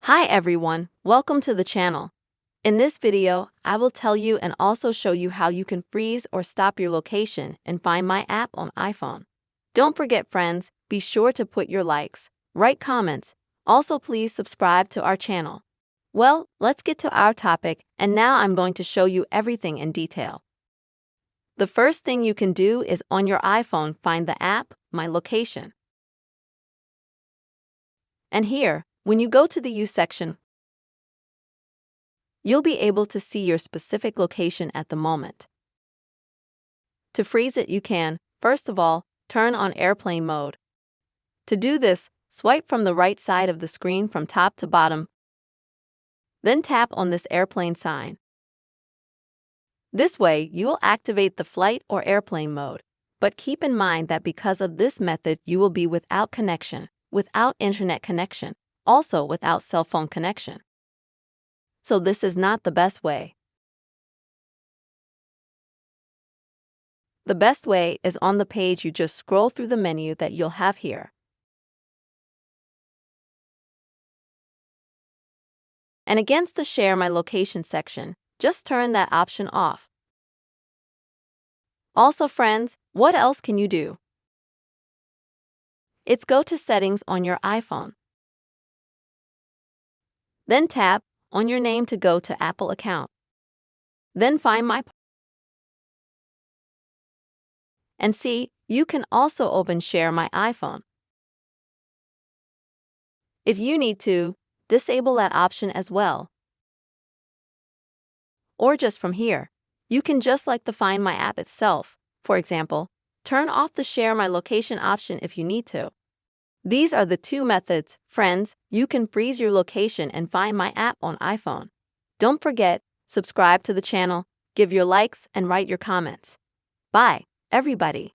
Hi everyone, welcome to the channel. In this video, I will tell you and also show you how you can freeze or stop your location in Find My app on iPhone. Don't forget friends, be sure to put your likes, write comments, also please subscribe to our channel. Well, let's get to our topic, and now I'm going to show you everything in detail. The first thing you can do is on your iPhone find the app, My Location. And here, when you go to the Use section, you'll be able to see your specific location at the moment. To freeze it, you can, first of all, turn on airplane mode. To do this, swipe from the right side of the screen from top to bottom, then tap on this airplane sign. This way, you will activate the flight or airplane mode, but keep in mind that because of this method, you will be without connection, without internet connection, also without cell phone connection. So this is not the best way. The best way is on the page. You just scroll through the menu that you'll have here. And against the Share My Location section, just turn that option off. Also friends, what else can you do? It's go to Settings on your iPhone. Then tap on your name to go to Apple account. Then find My. And see, you can also open Share My iPhone. If you need to, disable that option as well. Or just from here, you can just like the Find My app itself. For example, turn off the Share My Location option if you need to. These are the two methods, friends, you can freeze your location and Find My app on iPhone. Don't forget, subscribe to the channel, give your likes and write your comments. Bye, everybody.